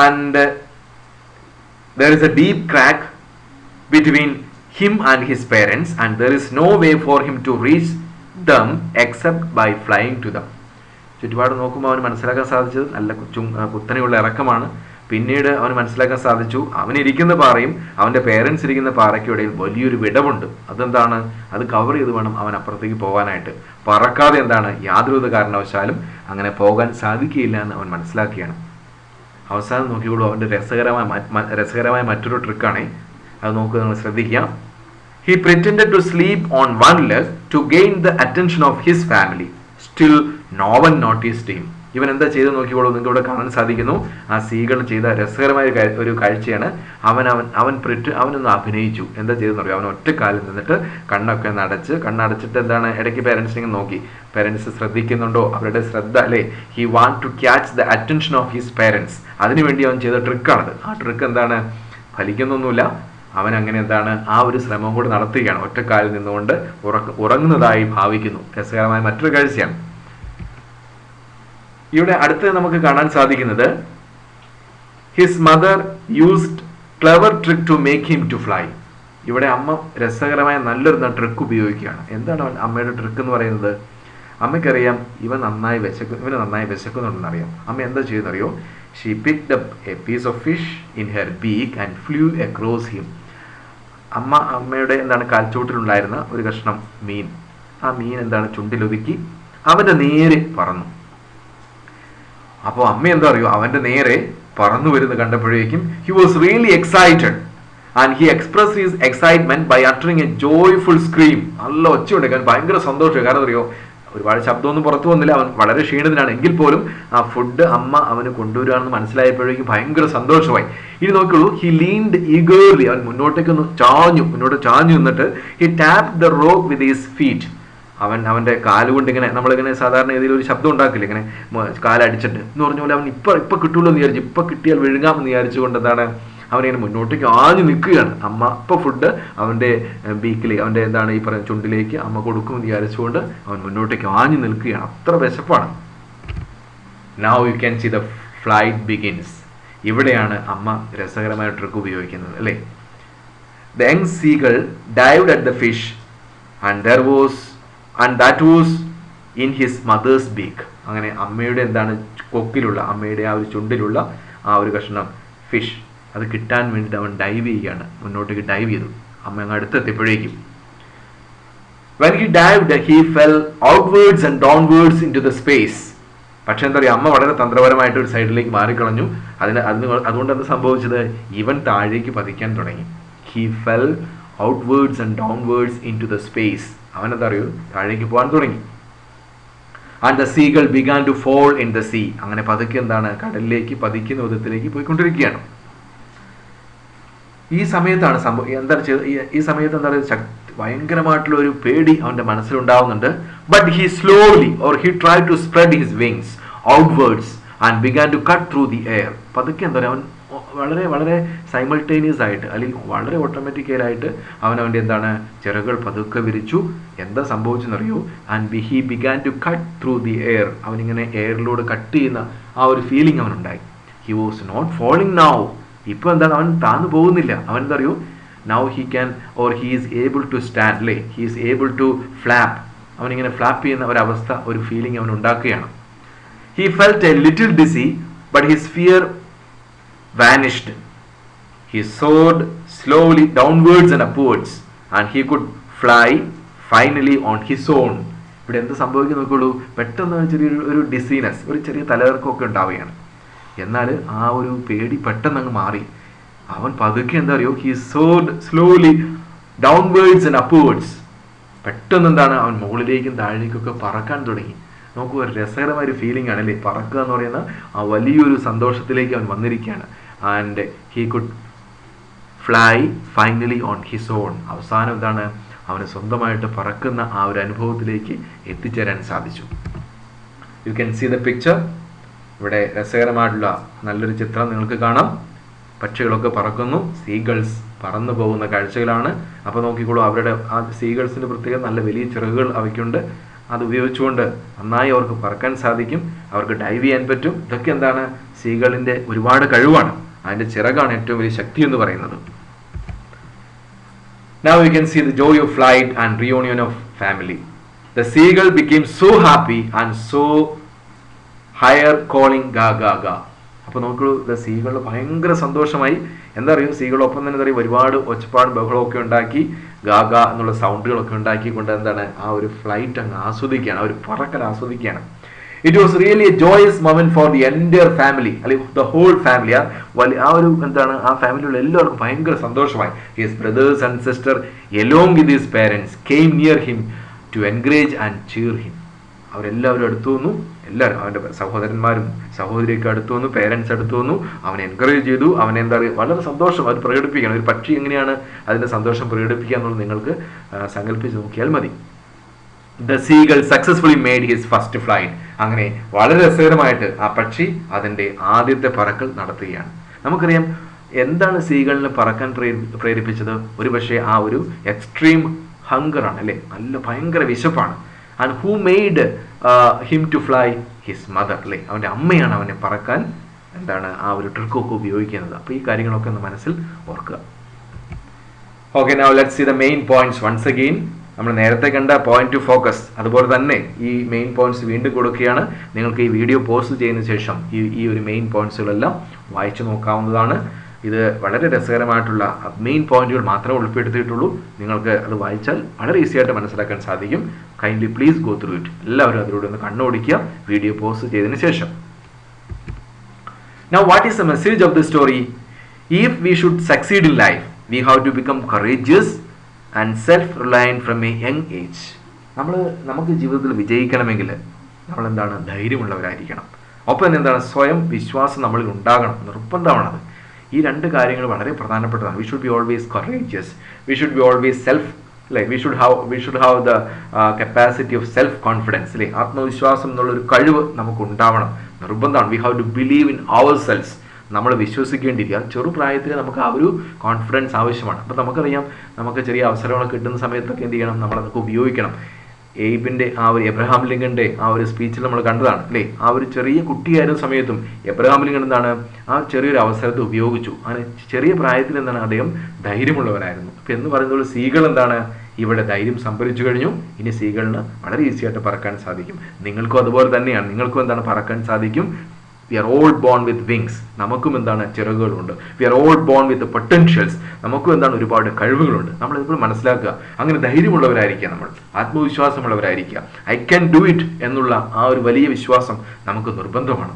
And there is a deep crack between him and his parents and there is no way for him to reach them except by flying to them. ചുറ്റുപാട് നോക്കുമ്പോൾ അവന് മനസ്സിലാക്കാൻ സാധിച്ചത് നല്ല കുത്തനെയുള്ള ഇറക്കമാണ്. പിന്നീട് അവന് മനസ്സിലാക്കാൻ സാധിച്ചു അവനിരിക്കുന്ന പാറയും അവൻ്റെ പേരൻസ് ഇരിക്കുന്ന പാറയ്ക്കിടയിൽ വലിയൊരു വിടവുണ്ട്. അതെന്താണ്, അത് കവർ ചെയ്ത് വേണം അവൻ അപ്പുറത്തേക്ക് പോകാനായിട്ട്. പറക്കാതെ എന്താണ്, യാതൊരു കാരണവശാലും അങ്ങനെ പോകാൻ സാധിക്കുകയില്ല എന്ന് അവൻ മനസ്സിലാക്കിയാണ്. അവസാനം നോക്കിക്കോളൂ, അവൻ്റെ രസകരമായ മറ്റൊരു ട്രിക്കാണ്. അത് നോക്കുക, നിങ്ങൾ ശ്രദ്ധിക്കുക. He pretended to sleep on one leg to gain the attention of his family. Still no one noticed him. ഇവൻ എന്താ ചെയ്ത് നോക്കിക്കോളൂ, നിങ്ങൾക്ക് ഇവിടെ കാണാൻ സാധിക്കുന്നു. ആ സീകൾ ചെയ്ത രസകരമായ ഒരു കാഴ്ചയാണ്. അവനൊന്ന് അഭിനയിച്ചു. എന്താ ചെയ്തെന്ന് പറയും, അവൻ ഒറ്റക്കാലിൽ നിന്നിട്ട് കണ്ണടച്ചിട്ട് എന്താണ്, ഇടയ്ക്ക് പേരൻസിനെ നോക്കി, പേരൻസ് ശ്രദ്ധിക്കുന്നുണ്ടോ, അവരുടെ ശ്രദ്ധ അല്ലേ, he want to catch the attention of his parents. അതിനുവേണ്ടി അവൻ ചെയ്ത ട്രിക്കാണത്. ആ ട്രിക്ക് എന്താണ്, ഫലിക്കുന്നൊന്നുമില്ല. അവൻ അങ്ങനെ എന്താണ്, ആ ഒരു ശ്രമം കൂടി നടത്തുകയാണ്. ഒറ്റക്കാലിൽ നിന്നുകൊണ്ട് ഉറങ്ങുന്നതായി ഭാവിക്കുന്നു. രസകരമായ മറ്റൊരു കാഴ്ചയാണ്. ഇവിടെ അടുത്ത് നമുക്ക് കാണാൻ സാധിക്കുന്നത്, his mother used clever trick to make him to fly. ഇവിടെ അമ്മ രസകരമായ നല്ലൊരു ട്രിക്ക് ഉപയോഗിക്കുകയാണ്. എന്താണ് അമ്മയുടെ ട്രിക്ക് എന്ന് പറയുന്നത്, അമ്മയ്ക്കറിയാം ഇവന് നന്നായി വിശക്കുന്നുണ്ടെന്നറിയാം. അമ്മ എന്താ ചെയ്യുന്നറിയോ, she picked up a piece of fish in her beak and flew across him. അമ്മയുടെ എന്താണ് കാൽച്ചൂട്ടിലുണ്ടായിരുന്ന ഒരു കഷ്ണം മീൻ, ആ മീൻ എന്താണ് ചുണ്ടിലൊതുക്കി അവൻ്റെ നേരെ പറന്നു. അപ്പോൾ അമ്മ എന്താ അറിയോ, അവൻ്റെ നേരെ പറന്നു വരുന്നത് കണ്ടപ്പോഴേക്കും he was really excited and he express his excitement by uttering a joyful scream. നല്ല ഒച്ചയുണ്ടാക്കാൻ ഭയങ്കര സന്തോഷം. കാരണം അറിയോ, ഒരുപാട് ശബ്ദമൊന്നും പുറത്തു വന്നില്ല, അവൻ വളരെ ക്ഷീണിതനാണ്. എങ്കിൽ പോലും ആ ഫുഡ് അമ്മ അവന് കൊണ്ടുവരികയാണെന്ന് മനസ്സിലായപ്പോഴേക്കും ഭയങ്കര സന്തോഷമായി. ഇനി നോക്കിയുള്ളൂ, ഹി ലീൻഡ് ഈഗേർലി. അവൻ മുന്നോട്ട് ചാഞ്ഞു നിന്നിട്ട് he tap the rock with his feet. അവൻ്റെ കാലുകൊണ്ട് ഇങ്ങനെ, നമ്മളിങ്ങനെ സാധാരണ ഏതെങ്കിലും ഒരു ശബ്ദം ഉണ്ടാക്കില്ല, ഇങ്ങനെ കാലടിച്ചിട്ട് എന്ന് പറഞ്ഞ പോലെ അവൻ ഇപ്പം കിട്ടുമല്ലോ എന്ന് വിചാരിച്ചു, ഇപ്പം കിട്ടിയാൽ വിഴുങ്ങാമെന്ന് വിചാരിച്ചുകൊണ്ട് എന്താണ് അവനിങ്ങനെ മുന്നോട്ടേക്ക് ആഞ്ഞു നിൽക്കുകയാണ്. അമ്മ ഇപ്പം ഫുഡ് അവൻ്റെ ബീക്കിലേക്ക്, അവൻ്റെ എന്താണ് ഈ പറയുന്ന ചുണ്ടിലേക്ക് അമ്മ കൊടുക്കുമെന്ന് വിചാരിച്ചുകൊണ്ട് അവൻ മുന്നോട്ടേക്ക് ആഞ്ഞു നിൽക്കുകയാണ്. അത്ര വിശപ്പാണ്. Now you can see the flight begins. ഇവിടെയാണ് അമ്മ രസകരമായ ട്രിക്ക് ഉപയോഗിക്കുന്നത് അല്ലേ. The young seagull dived at the fish and that was in his mother's beak. അങ്ങനെ അമ്മയുടെ എന്താണ് കൊക്കിലുള്ള, അമ്മയുടെ ആ ഒരു ചുണ്ടിലുള്ള ആ ഒരു കഷ്ണം ഫിഷ്, അത് കിട്ടാൻ വേണ്ടിയിട്ട് അവൻ ഡൈവ് ചെയ്യുകയാണ്. മുന്നോട്ടേക്ക് ഡൈവ് ചെയ്തു. അമ്മ അങ്ങ് അടുത്തെത്തിയപ്പോഴേക്കും when he dived he fell outwards and downwards into the space. പക്ഷെ എന്താ പറയുക, അമ്മ വളരെ തന്ത്രപരമായിട്ട് ഒരു സൈഡിലേക്ക് മാറിക്കളഞ്ഞു. അതുകൊണ്ട് എന്താ സംഭവിച്ചത്, ഇവൻ താഴേക്ക് പതിക്കാൻ തുടങ്ങി. he fell outwards and downwards into the space. അവനെന്താ അറിയൂ താഴേക്ക് പോകാൻ തുടങ്ങി. And the seagull began to fall in the sea. അങ്ങനെ പതുക്കെ എന്താണ് കടലിലേക്ക് പതിക്കുന്ന വിധത്തിലേക്ക് പോയിക്കൊണ്ടിരിക്കുകയാണ്. ഈ സമയത്താണ് ഈ സമയത്ത് എന്താ പറയുക ഭയങ്കരമായിട്ടുള്ള ഒരു പേടി അവന്റെ മനസ്സിലുണ്ടാവുന്നുണ്ട്. But he slowly or he try to spread his wings outwards and began to cut through the air. പതുക്കെ എന്താ പറയുക അവൻ വളരെ വളരെ സൈമൾട്ടേനിയസ് ആയിട്ട് അല്ലെങ്കിൽ വളരെ ഓട്ടോമാറ്റിക്കലായിട്ട് അവൻ്റെ എന്താണ് ചിറകുകൾ പതുക്കെ വിരിച്ചു. എന്താ സംഭവിച്ചെന്നറിയോ? And he began to cut through the air. അവനിങ്ങനെ എയറിലൂടെ കട്ട് ചെയ്യുന്ന ആ ഒരു ഫീലിംഗ് അവനുണ്ടായി. He was not falling now. ഇപ്പൊ എന്താണ് അവൻ താന്നു പോകുന്നില്ല. അവൻ എന്താ അറിയോ now he can or he is able to stand അല്ലേ, he is able to flap. അവനിങ്ങനെ ഫ്ലാപ്പ് ചെയ്യുന്ന ഒരവസ്ഥ ഒരു ഫീലിംഗ് അവൻ ഉണ്ടാക്കുകയാണ്. He felt a little dizzy but his fear vanished. He soared slowly downwards and upwards and he could fly finally on his own. ഇവിടെ എന്ത് സംഭവിക്കും നോക്കുള്ളൂ, പെട്ടെന്ന് ചെറിയൊരു ഡിസീനസ്, ഒരു ചെറിയ തലകറക്കമൊക്കെ ഉണ്ടാവുകയാണ്. എന്നാൽ ആ ഒരു പേടി പെട്ടെന്ന് അങ്ങ് മാറി. അവൻ പതുക്കെ എന്താ അറിയോ, he soared slowly downwards and upwards. പെട്ടെന്ന് എന്താണ് അവൻ മുകളിലേക്കും താഴേക്കൊക്കെ പറക്കാൻ തുടങ്ങി. നമുക്ക് ഒരു രസകരമായ ഒരു ഫീലിംഗ് ആണ് അല്ലേ, പറക്കുക എന്ന് പറയുന്ന ആ വലിയൊരു സന്തോഷത്തിലേക്ക് അവൻ വന്നിരിക്കുകയാണ്. And he could fly finally on his own. അവസാനം എന്താണ് അവന് സ്വന്തമായിട്ട് പറക്കുന്ന ആ ഒരു അനുഭവത്തിലേക്ക് എത്തിച്ചേരാൻ സാധിച്ചു. You can see the picture. ഇവിടെ രസകരമായിട്ടുള്ള നല്ലൊരു ചിത്രം നിങ്ങൾക്ക് കാണാം. പക്ഷികളൊക്കെ പറക്കുന്നു, സീഗൾസ് പറന്നു പോകുന്ന കാഴ്ചകളാണ്. അപ്പോൾ നോക്കിക്കോളൂ, അവരുടെ ആ സീഗൾസിൻ്റെ പ്രത്യേകം നല്ല വലിയ ചിറകുകൾ അവയ്ക്കുണ്ട്. അത് ഉപയോഗിച്ചുകൊണ്ട് നന്നായി അവർക്ക് പറക്കാൻ സാധിക്കും, അവർക്ക് ഡൈവ് ചെയ്യാൻ പറ്റും. ഇതൊക്കെ എന്താണ് സീകളിൻ്റെ ഒരുപാട് കഴിവാണ്. അതിൻ്റെ ചിറകാണ് ഏറ്റവും വലിയ ശക്തി എന്ന് പറയുന്നത്. Now you can see the joy of flight and reunion of family. The seagull became so happy and so higher calling ga ga ga. അപ്പോൾ നോക്കൂ, സീകൾ ഭയങ്കര സന്തോഷമായി. എന്താ പറയുക, സീകളൊപ്പം തന്നെ എന്താ പറയുക ഒരുപാട് ഒച്ചപ്പാടും ബഹളമൊക്കെ ഉണ്ടാക്കി ഗാഗ എന്നുള്ള സൗണ്ടുകളൊക്കെ ഉണ്ടാക്കിക്കൊണ്ട് എന്താണ് ആ ഒരു ഫ്ലൈറ്റ് അങ്ങ് ആസ്വദിക്കുകയാണ്, ആ ഒരു പറക്കൽ ആസ്വദിക്കുകയാണ്. It was really a joyous moment for the entire family, അല്ലെങ്കിൽ ദ ഹോൾ ഫാമിലി. ആ ഒരു എന്താണ് ആ ഫാമിലിയുള്ള എല്ലാവർക്കും ഭയങ്കര സന്തോഷമായി. His brothers and sister along with his parents came near him to encourage and cheer him. അവരെല്ലാവരും അടുത്തു വന്നു, എല്ലാവരും അവൻ്റെ സഹോദരന്മാരും സഹോദരിയൊക്കെ അടുത്തു വന്നു, പേരൻസ് അടുത്തു വന്നു, അവനെ എൻകറേജ് ചെയ്തു. അവനെ എന്താ പറയുക വളരെ സന്തോഷം അവർ പ്രകടിപ്പിക്കണം. ഒരു പക്ഷി എങ്ങനെയാണ് അതിൻ്റെ സന്തോഷം പ്രകടിപ്പിക്കുക എന്നുള്ളത് നിങ്ങൾക്ക് സങ്കല്പിച്ച് നോക്കിയാൽ മതി. The seagull successfully made his first flight. അങ്ങനെ വളരെ രസകരമായിട്ട് ആ പക്ഷി അതിൻ്റെ ആദ്യത്തെ പറക്കൽ നടത്തുകയാണ്. നമുക്കറിയാം എന്താണ് സീഗളിനെ പറക്കാൻ പ്രേരിപ്പിച്ചത്. ഒരുപക്ഷെ ആ ഒരു എക്സ്ട്രീം ഹങ്കറാണ് അല്ലേ, നല്ല ഭയങ്കര വിശപ്പാണ്. And who made him to fly his mother അല്ലേ, അവൻ്റെ അമ്മയാണ് അവനെ പറക്കാൻ എന്താണ് ആ ഒരു ട്രിക്കൊക്കെ ഉപയോഗിക്കുന്നത്. അപ്പോൾ ഈ കാര്യങ്ങളൊക്കെ ഒന്ന് മനസ്സിൽ ഓർക്കുക. Okay, now let's see the main points once again. നമ്മൾ നേരത്തെ കണ്ട പോയിന്റ് ടു ഫോക്കസ്, അതുപോലെ തന്നെ ഈ മെയിൻ പോയിന്റ്സ് വീണ്ടും കൊടുക്കുകയാണ്. നിങ്ങൾക്ക് ഈ വീഡിയോ പോസ്റ്റ് ചെയ്യുന്ന ശേഷം ഈ ഒരു മെയിൻ പോയിന്റ്സുകളെല്ലാം വായിച്ചു നോക്കാവുന്നതാണ്. ഇത് വളരെ രസകരമായിട്ടുള്ള മെയിൻ പോയിന്റുകൾ മാത്രമേ ഉൾപ്പെടുത്തിയിട്ടുള്ളൂ. നിങ്ങൾക്ക് അത് വായിച്ചാൽ വളരെ ഈസി ആയിട്ട് മനസ്സിലാക്കാൻ സാധിക്കും. Kindly please go through it. എല്ലാവരും അതിലൂടെ ഒന്ന് കണ്ണോടിക്കുക വീഡിയോ പോസ്റ്റ് ചെയ്തതിന് ശേഷം. Now what is the message of the story? If we should succeed in life, we have to become courageous and self-reliant from a young age. നമുക്ക് ജീവിതത്തിൽ വിജയിക്കണമെങ്കിൽ നമ്മൾ എന്താണ് ധൈര്യമുള്ളവരായിരിക്കണം. ഒപ്പം എന്താണ് സ്വയം വിശ്വാസം നമ്മളിൽ ഉണ്ടാകണം, നിർബന്ധമാണത്. ഈ രണ്ട് കാര്യങ്ങൾ വളരെ പ്രധാനപ്പെട്ടതാണ്. We should be always courageous, we should be always we should have the capacity of self confidence അല്ലേ, ആത്മവിശ്വാസം എന്നുള്ളൊരു കഴിവ് നമുക്ക് ഉണ്ടാവണം, നിർബന്ധമാണ്. We have to believe in ourselves. നമ്മൾ വിശ്വസിക്കേണ്ടിരിക്കുക. ചെറുപ്രായത്തിൽ നമുക്ക് ആ ഒരു കോൺഫിഡൻസ് ആവശ്യമാണ്. അപ്പോൾ നമുക്കറിയാം, നമുക്ക് ചെറിയ അവസരങ്ങളൊക്കെ കിട്ടുന്ന സമയത്തൊക്കെ എന്ത് ചെയ്യണം, നമ്മളതൊക്കെ ഉപയോഗിക്കണം. എയ്ബിൻ്റെ ആ ഒരു എബ്രഹാം ലിങ്കൻ്റെ ആ ഒരു സ്പീച്ചിൽ നമ്മൾ കണ്ടതാണ് അല്ലേ, ആ ഒരു ചെറിയ കുട്ടിയായിരുന്ന സമയത്തും എബ്രഹാം ലിങ്കൺ എന്താണ് ആ ചെറിയൊരു അവസരത്തെ ഉപയോഗിച്ചു. അങ്ങനെ ചെറിയ പ്രായത്തിൽ എന്താണ് അദ്ദേഹം ധൈര്യമുള്ളവരായിരുന്നു. അപ്പോൾ എന്ന് പറയുന്നത് സീകൾ എന്താണ് ഇവിടെ ധൈര്യം സംഭരിച്ചു കഴിഞ്ഞു. ഇനി സീകളിന് വളരെ ഈസി ആയിട്ട് പറക്കാൻ സാധിക്കും. നിങ്ങൾക്കും അതുപോലെ തന്നെയാണ്, നിങ്ങൾക്കും എന്താണ് പറക്കാൻ സാധിക്കും. We are all born with wings. നമുക്കും എന്താണ് ചിറകുകളുണ്ട്. We are all born with potentials. നമുക്കും എന്താണ് ഒരുപാട് കഴിവുകളുണ്ട്. നമ്മൾ എപ്പോഴും മനസ്സിലാക്കുക, അങ്ങനെ ധൈര്യമുള്ളവരായിരിക്കുക, നമ്മൾ ആത്മവിശ്വാസമുള്ളവരായിരിക്കുക. ഐ ക്യാൻ ഡു ഇറ്റ് എന്നുള്ള ആ ഒരു വലിയ വിശ്വാസം നമുക്ക് നിർബന്ധമാണ്.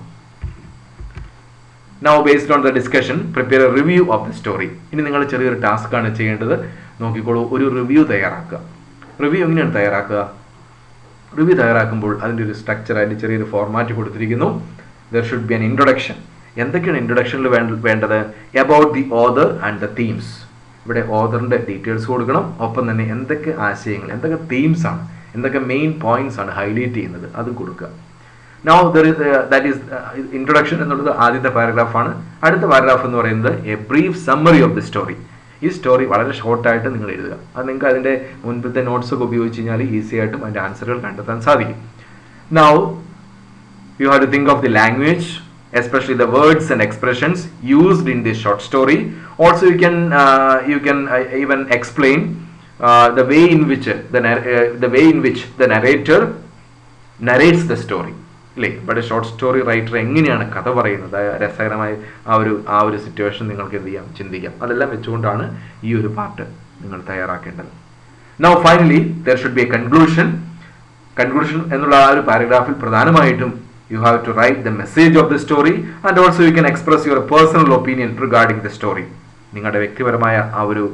Now based on the discussion, prepare a review of the story. ഇനി നിങ്ങൾ ചെറിയൊരു ടാസ്ക് ആണ് ചെയ്യേണ്ടത്. നോക്കിക്കോളൂ, ഒരു റിവ്യൂ തയ്യാറാക്കുക. റിവ്യൂ എങ്ങനെയാണ് തയ്യാറാക്കുക? റിവ്യൂ തയ്യാറാക്കുമ്പോൾ അതിൻ്റെ ഒരു സ്ട്രക്ചർ, അതിൻ്റെ ചെറിയൊരു ഫോർമാറ്റ് കൊടുത്തിരിക്കുന്നു. There should be an introduction. എന്തൊക്കെയാണ് ഇൻട്രൊഡക്ഷനിൽ വേണ്ടത്? About the author and the themes. ഇവിടെ ഓതറിൻ്റെ ഡീറ്റെയിൽസ് കൊടുക്കണം. ഒപ്പം തന്നെ എന്തൊക്കെ ആശയങ്ങൾ, എന്തൊക്കെ തീംസ് ആണ്, എന്തൊക്കെ മെയിൻ പോയിന്റ്സ് ആണ് ഹൈലൈറ്റ് ചെയ്യുന്നത്, അത് കൊടുക്കുക. നൗ ദാറ്റ് ഈസ് ഇൻട്രൊഡക്ഷൻ എന്നുള്ളത് ആദ്യത്തെ പാരഗ്രാഫാണ്. അടുത്ത പാരഗ്രാഫ് എന്ന് പറയുന്നത് A brief summary of the story. ഈ സ്റ്റോറി വളരെ ഷോർട്ടായിട്ട് നിങ്ങൾ എഴുതുക. അത് നിങ്ങൾക്ക് അതിൻ്റെ മുൻപത്തെ നോട്ട്സ് ഒക്കെ ഉപയോഗിച്ച് കഴിഞ്ഞാൽ ഈസി ആയിട്ടും അതിൻ്റെ ആൻസറുകൾ കണ്ടെത്താൻ സാധിക്കും. Now you have to think of the language, especially the words and expressions used in this short story. Also you can even explain the way in which the narrator narrates the story. അല്ലേ? ഇവിടെ short story writer എങ്ങനെയാണ് കഥ പറയുന്നത്, രസകരമായ ആ ഒരു situation നിങ്ങൾക്ക് എന്ത് ചെയ്യാം, ചിന്തിക്കാം. അതെല്ലാം വെച്ചുകൊണ്ടാണ് ഈ ഒരു പാർട്ട് നിങ്ങൾ തയ്യാറാക്കേണ്ടത്. Now finally there should be a conclusion എന്നുള്ള ആ ഒരു പാരഗ്രാഫിൽ പ്രധാനമായിട്ടും you have to write the message of the story and also you can express your personal opinion regarding the story. നിങ്ങളുടെ വ്യക്തിപരമായ ആ ഒരു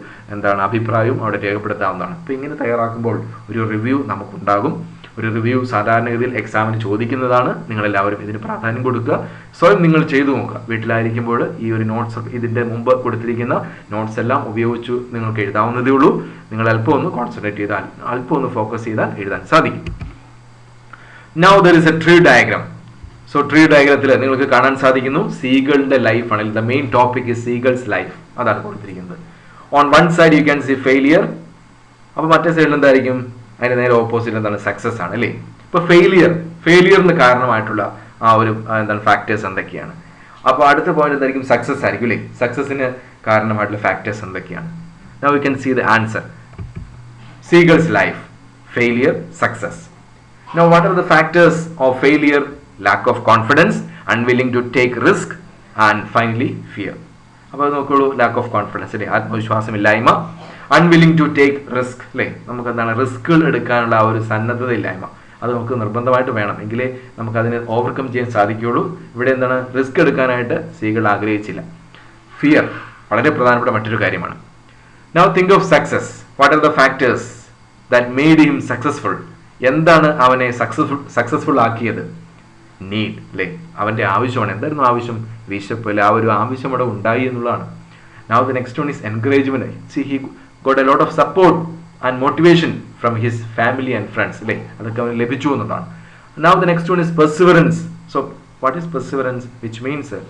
അഭിപ്രായവും അവിടെ രേഖപ്പെടുത്താവുന്നതാണ്. അപ്പോൾ ഇങ്ങനെ തയ്യാറാക്കുമ്പോൾ ഒരു റിവ്യൂ നമുക്കുണ്ടാകും. ഒരു റിവ്യൂ സാധാരണഗതിയിൽ എക്സാമിന് ചോദിക്കുന്നതാണ്. നിങ്ങളെല്ലാവരും ഇതിന് പ്രാധാന്യം കൊടുക്കുക. സ്വയം നിങ്ങൾ ചെയ്തു നോക്കുക. വീട്ടിലായിരിക്കുമ്പോൾ ഈ ഒരു നോട്ട്സ്, ഇതിൻ്റെ മുമ്പ് കൊടുത്തിരിക്കുന്ന നോട്ട്സ് എല്ലാം ഉപയോഗിച്ചു നിങ്ങൾക്ക് എഴുതാവുന്നതേ ഉള്ളൂ. നിങ്ങൾ അല്പം ഒന്ന് കോൺസെൻട്രേറ്റ് ചെയ്താൽ, അല്പം ഒന്ന് ഫോക്കസ് ചെയ്താൽ എഴുതാൻ സാധിക്കും. Now there is a tree diagram. So tree ഡയഗ്രത്തിൽ നിങ്ങൾക്ക് കാണാൻ സാധിക്കുന്നു സീകളുടെ ലൈഫാണ്. The main topic is seagulls life. അതാണ് കൊടുത്തിരിക്കുന്നത്. On one side you can see failure. അപ്പോൾ മറ്റേ സൈഡിൽ എന്തായിരിക്കും? അതിന് നേരെ ഓപ്പോസിറ്റ് എന്താണ്? സക്സസ് ആണ്, അല്ലേ? ഇപ്പോൾ ഫെയിലിയറിന് കാരണമായിട്ടുള്ള ആ ഒരു ഫാക്ടേഴ്സ് എന്തൊക്കെയാണ്? അപ്പോൾ അടുത്ത പോയിന്റ് എന്തായിരിക്കും? സക്സസ് ആയിരിക്കും, അല്ലേ? സക്സസിന് കാരണമായിട്ടുള്ള ഫാക്ടേഴ്സ് എന്തൊക്കെയാണ്? Now you can see the answer. Seagulls life, failure, success. Now what are the factors of failure? lack of confidence, unwilling to take risk and finally fear. അപ്പോൾ നോക്കുള്ളൂ, lack of confidence, അല്ലേ? ആത്മവിശ്വാസമില്ലായ്മ, unwilling to take risk, അല്ലേ? നമുക്ക് റിസ്കുകൾ എടുക്കാനുള്ള ആ ഒരു സന്നദ്ധതയില്ലായ്മ, അത് നമുക്ക് നിർബന്ധമായിട്ട് വേണം, എങ്കിലേ നമുക്കതിനെ ഓവർകം ചെയ്യാൻ സാധിക്കുകയുള്ളൂ. ഇവിടെ റിസ്ക് എടുക്കാനായിട്ട് സ്ത്രീകൾ ആഗ്രഹിച്ചില്ല. ഫിയർ വളരെ പ്രധാനപ്പെട്ട മറ്റൊരു കാര്യമാണ്. Now think of success. What are the factors that made him successful? എന്താണ് അവനെ സക്സസ്ഫുൾ ആക്കിയത്? നീഡ്, അല്ലേ? അവൻ്റെ ആവശ്യമാണ്. എന്തായിരുന്നു ആവശ്യം? വിശപ്പ്, അല്ലെ? ആ ഒരു ആവശ്യം അവിടെ ഉണ്ടായി എന്നുള്ളതാണ്. Now the next one is encouragement. See he got a lot of support and motivation from his family and friends, അല്ലേ? അതൊക്കെ അവന് ലഭിച്ചു എന്നുള്ളതാണ്. Now the next one is perseverance. So what is perseverance? Which means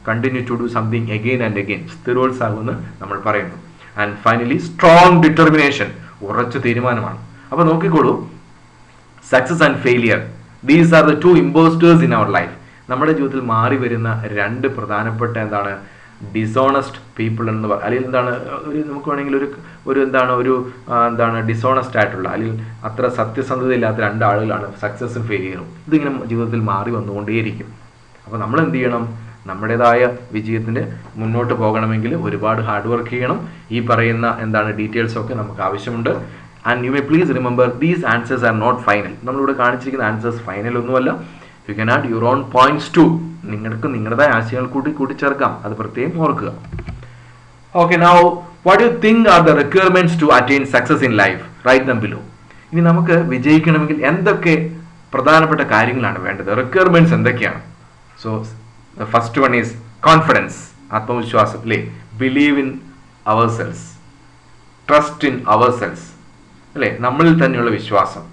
continue to do something again and again. സ്ഥിരോത്സാഹമെന്ന് നമ്മൾ പറയുന്നു. And finally strong determination, ഉറച്ച തീരുമാനമാണ്. അപ്പോൾ നോക്കിക്കോളൂ, success and failure, these are the two impostors in our life. നമ്മുടെ ജീവിതത്തിൽ മാറി വരുന്ന രണ്ട് പ്രധാനപ്പെട്ട ഡിസോണസ്റ്റ് പീപ്പിൾ എന്ന് അല്ലെങ്കിൽ നമുക്ക് വേണമെങ്കിൽ ഒരു ഡിസോണസ്റ്റ് ആയിട്ടുള്ള അല്ലെങ്കിൽ അത്ര സത്യസന്ധത ഇല്ലാത്ത രണ്ടാളുകളാണ് സക്സസും ഫെയിലിയറും. ഇതിങ്ങനെ ജീവിതത്തിൽ മാറി വന്നുകൊണ്ടേയിരിക്കും. അപ്പോൾ നമ്മൾ എന്ത് ചെയ്യണം? നമ്മുടേതായ വിജയത്തിന് മുന്നോട്ട് പോകണമെങ്കിൽ ഒരുപാട് ഹാർഡ് വർക്ക് ചെയ്യണം. ഈ പറയുന്ന ഡീറ്റെയിൽസൊക്കെ നമുക്ക് ആവശ്യമുണ്ട്. And you may please remember, these answers are not final. നമ്മളിവിടെ കാണിച്ചിരിക്കുന്ന ആൻസേഴ്സ് ഫൈനൽ ഒന്നുമല്ല. You can add your own points too. നിങ്ങൾക്ക് നിങ്ങളുടേതായ ആശയങ്ങൾ കൂട്ടിച്ചേർക്കാം, അത് പ്രത്യേകം ഓർക്കുക. Okay, now what you think are the requirements to attain success in life? Right them below. ഇനി നമുക്ക് വിജയിക്കണമെങ്കിൽ എന്തൊക്കെ പ്രധാനപ്പെട്ട കാര്യങ്ങളാണ് വേണ്ടത്? റിക്വയർമെന്റ്സ് എന്തൊക്കെയാണ്? So the first one is confidence, ആത്മവിശ്വാസം, അല്ലേ? Believe in ourselves, trust in ourselves, അല്ലേ? നമ്മളിൽ തന്നെയുള്ള വിശ്വാസം,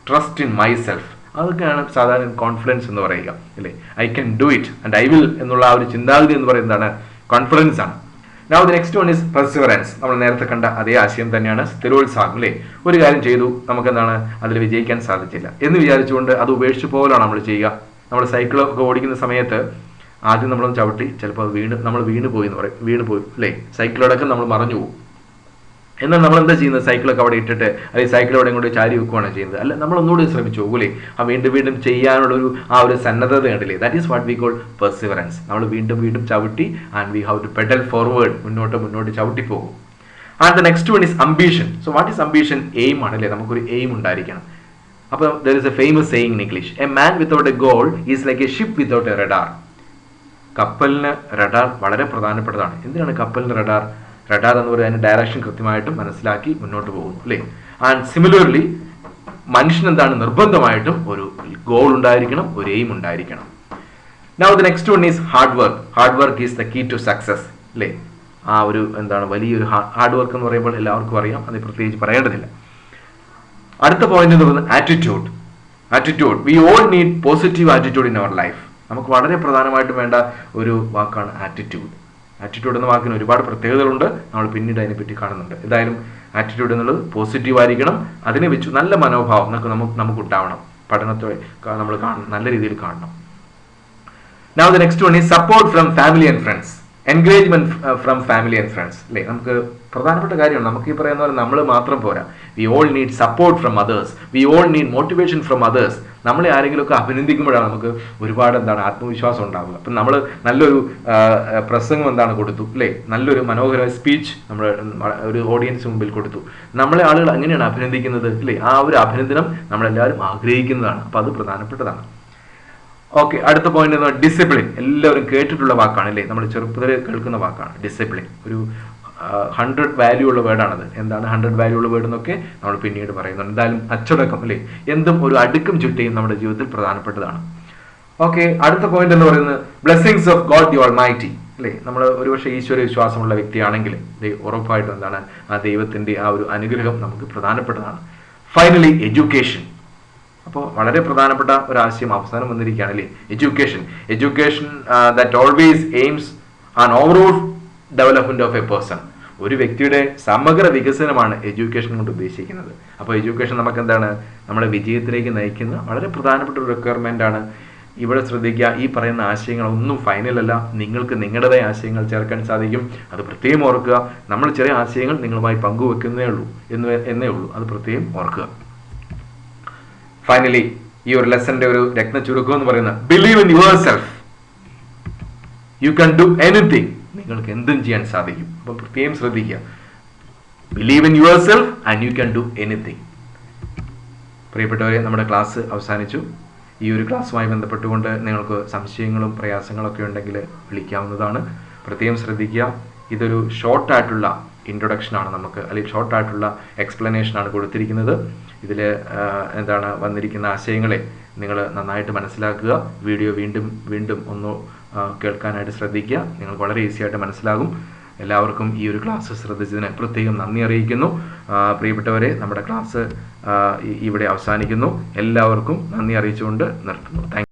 ട്രസ്റ്റ് ഇൻ മൈ സെൽഫ്. അതൊക്കെയാണ് സാധാരണ കോൺഫിഡൻസ് എന്ന് പറയുക, അല്ലേ? I can do it and I will എന്നുള്ള ആ ഒരു ചിന്താഗതി എന്ന് പറയുന്നതാണ് കോൺഫിഡൻസ് ആണ്. Now the next one is perseverance. നമ്മൾ നേരത്തെ കണ്ട അതേ ആശയം തന്നെയാണ്, സ്ഥിരോത്സാഹം, അല്ലേ? ഒരു കാര്യം ചെയ്തു, നമുക്ക് അതിൽ വിജയിക്കാൻ സാധിച്ചില്ല എന്ന് വിചാരിച്ചുകൊണ്ട് അത് ഉപേക്ഷിച്ച് പോകലാണ് നമ്മൾ ചെയ്യുക. നമ്മൾ സൈക്കിളൊക്കെ ഓടിക്കുന്ന സമയത്ത് ആദ്യം നമ്മളൊന്ന് ചവിട്ടി, ചിലപ്പോൾ നമ്മൾ വീണ് പോയി, അല്ലേ? സൈക്കിളോടൊക്കെ നമ്മൾ മറഞ്ഞു പോകും. എന്നാൽ നമ്മൾ എന്താ ചെയ്യുന്നത്? സൈക്കിളൊക്കെ അവിടെ ഇട്ടിട്ട് അല്ലെങ്കിൽ സൈക്കിൾ അവിടെ കൊണ്ട് ചാരി വെക്കുകയാണ് ചെയ്യുന്നത്. അല്ല, നമ്മൾ ഒന്നുകൂടി ശ്രമിച്ചു നോക്കൂലേ? ആ വീണ്ടും ചെയ്യാനുള്ള ആ ഒരു സന്നദ്ധത കണ്ടില്ലേ? That is what we call perseverance. നമ്മൾ വീണ്ടും ചവിട്ടി and we have to pedal forward, മുന്നോട്ട് ചവിട്ടി പോകും. And the next one is ambition. So what is ambition? Aim ആണല്ലേ? നമുക്കൊരു എയിം ഉണ്ടായിരിക്കണം. അപ്പോൾ there is a famous saying in English, a man without a goal is like a ship without a radar. കപ്പലിന് radar വളരെ പ്രധാനപ്പെട്ടതാണ്. എന്തിനാണ് കപ്പലിന് radar? Radar എന്ന് പറയുന്നത് അതിൻ്റെ ഡയറക്ഷൻ കൃത്യമായിട്ടും മനസ്സിലാക്കി മുന്നോട്ട് പോകുന്നു, അല്ലേ? ആൻഡ് സിമിലർലി മനുഷ്യൻ എന്താണ്, നിർബന്ധമായിട്ടും ഒരു ഗോൾ ഉണ്ടായിരിക്കണം, ഒരു എയിം ഉണ്ടായിരിക്കണം. Now the next one is hard work. Hard work is the key to success അല്ലേ. ആ ഒരു എന്താണ് വലിയൊരു ഹാർഡ് വർക്ക് എന്ന് പറയുമ്പോൾ എല്ലാവർക്കും അറിയാം, അത് പ്രത്യേകിച്ച് പറയേണ്ടതില്ല. അടുത്ത പോയിന്റ് എന്ന് പറയുന്നത് attitude. Attitude, we all need positive attitude in our life. നമുക്ക് വളരെ പ്രധാനമായിട്ടും വേണ്ട ഒരു വാക്കാണ് ആറ്റിറ്റ്യൂഡ്. ആറ്റിറ്റ്യൂഡ് എന്ന വാക്കിന് ഒരുപാട് പ്രത്യേകതകളുണ്ട്, നമ്മൾ പിന്നീട് അതിനെപ്പറ്റി കാണുന്നുണ്ട്. ഏതായാലും ആറ്റിറ്റ്യൂഡ് എന്നുള്ളത് പോസിറ്റീവ് ആയിരിക്കണം, അതിനെ വെച്ച് നല്ല മനോഭാവം നമുക്ക് ഉണ്ടാവണം, പഠനത്തെ നമ്മൾ നല്ല രീതിയിൽ കാണണം. Now the next one is support from family and friends. Encouragement from family and friends അല്ലേ. നമുക്ക് പ്രധാനപ്പെട്ട കാര്യമാണ്. നമുക്ക് ഈ പറയുന്ന പോലെ നമ്മൾ മാത്രം പോരാ. V all need support from others, V all need motivation from others. നമ്മളെ ആരെങ്കിലുമൊക്കെ അഭിനന്ദിക്കുമ്പോഴാണ് നമുക്ക് ഒരുപാട് ആത്മവിശ്വാസം ഉണ്ടാവുക. അപ്പം നമ്മൾ നല്ലൊരു പ്രസംഗം കൊടുത്തു അല്ലേ, നല്ലൊരു മനോഹരമായ സ്പീച്ച് നമ്മൾ ഒരു ഓഡിയൻസ് മുമ്പിൽ കൊടുത്തു. നമ്മളെ ആളുകൾ എങ്ങനെയാണ് അഭിനന്ദിക്കുന്നത് അല്ലേ, ആ ഒരു അഭിനന്ദനം നമ്മളെല്ലാവരും ആഗ്രഹിക്കുന്നതാണ്. അപ്പം അത് പ്രധാനപ്പെട്ടതാണ്. ഓക്കെ, അടുത്ത പോയിന്റ് എന്ന് പറഞ്ഞാൽ ഡിസിപ്ലിൻ. എല്ലാവരും കേട്ടിട്ടുള്ള വാക്കാണ് അല്ലേ, നമ്മൾ ചെറുപ്പത്തിൽ കേൾക്കുന്ന വാക്കാണ് ഡിസിപ്ലിൻ. ഒരു 100 വാല്യൂ ഉള്ള വേർഡാണത്. എന്താണ് 100 വാല്യൂ ഉള്ള വേർഡ് എന്നൊക്കെ നമ്മൾ പിന്നീട് പറയുന്നുണ്ട്. എന്തായാലും അച്ചടക്കം അല്ലേ, എന്തും ഒരു അടുക്കും ചിട്ടയും നമ്മുടെ ജീവിതത്തിൽ പ്രധാനപ്പെട്ടതാണ്. ഓക്കെ, അടുത്ത പോയിന്റ് എന്ന് പറയുന്നത് blessings of God the almighty അല്ലേ. നമ്മൾ ഒരുപക്ഷെ ഈശ്വര വിശ്വാസമുള്ള വ്യക്തിയാണെങ്കിൽ ഉറപ്പായിട്ടും ആ ദൈവത്തിന്റെ ആ ഒരു അനുഗ്രഹം നമുക്ക് പ്രധാനപ്പെട്ടതാണ്. Finally education. അപ്പോൾ വളരെ പ്രധാനപ്പെട്ട ഒരു ആശയം അവസാനം വന്നിരിക്കുകയാണ് അല്ലേ, education. Education that always aims an overall development of a person. ഒരു വ്യക്തിയുടെ സമഗ്ര വികസനമാണ് എഡ്യൂക്കേഷൻ കൊണ്ട് ഉദ്ദേശിക്കുന്നത്. അപ്പോൾ എഡ്യൂക്കേഷൻ നമുക്ക് നമ്മുടെ വിജയത്തിലേക്ക് നയിക്കുന്ന വളരെ പ്രധാനപ്പെട്ട ഒരു റിക്വയർമെന്റ് ആണ്. ഇവിടെ ശ്രദ്ധിക്കുക, ഈ പറയുന്ന ആശയങ്ങളൊന്നും ഫൈനലല്ല, നിങ്ങൾക്ക് നിങ്ങളുടേതായ ആശയങ്ങൾ ചേർക്കാൻ സാധിക്കും. അത് പ്രത്യേകം ഓർക്കുക. നമ്മൾ ചെറിയ ആശയങ്ങൾ നിങ്ങളുമായി പങ്കുവെക്കുന്നേ ഉള്ളൂ എന്നേ ഉള്ളൂ, അത് പ്രത്യേകം ഓർക്കുക. ഫൈനലി ഈ ഒരു ലെസന്റെ ഒരു രത്ന ചുരുക്കം എന്ന് പറയുന്നത് believe in your self, you can do anything. നിങ്ങൾക്ക് എന്തും ചെയ്യാൻ സാധിക്കും. അപ്പൊ പ്രത്യേകം ശ്രദ്ധിക്കുക, believe in your self and you can do anything. പ്രിയപ്പെട്ടവരെ, നമ്മുടെ ക്ലാസ് അവസാനിച്ചു. ഈ ഒരു ക്ലാസ്സുമായി ബന്ധപ്പെട്ടുകൊണ്ട് നിങ്ങൾക്ക് സംശയങ്ങളും പ്രയാസങ്ങളൊക്കെ ഉണ്ടെങ്കിൽ വിളിക്കാവുന്നതാണ്. പ്രത്യേകം ശ്രദ്ധിക്കുക, ഇതൊരു ഷോർട്ടായിട്ടുള്ള ഇൻട്രൊഡക്ഷനാണ് നമുക്ക്, അല്ലെങ്കിൽ ഷോർട്ടായിട്ടുള്ള എക്സ്പ്ലനേഷനാണ് കൊടുത്തിരിക്കുന്നത്. ഇതിൽ വന്നിരിക്കുന്ന ആശയങ്ങളെ നിങ്ങൾ നന്നായിട്ട് മനസ്സിലാക്കുക. വീഡിയോ വീണ്ടും വീണ്ടും ഒന്ന് കേൾക്കാനായിട്ട് ശ്രദ്ധിക്കുക. നിങ്ങൾക്ക് വളരെ ഈസി ആയിട്ട് മനസ്സിലാകും. എല്ലാവർക്കും ഈ ഒരു ക്ലാസ് ശ്രദ്ധിച്ചതിന് പ്രത്യേകം നന്ദി അറിയിക്കുന്നു. പ്രിയപ്പെട്ടവരെ, നമ്മുടെ ക്ലാസ് ഇവിടെ അവസാനിക്കുന്നു. എല്ലാവർക്കും നന്ദി അറിയിച്ചുകൊണ്ട് നിർത്തുന്നു.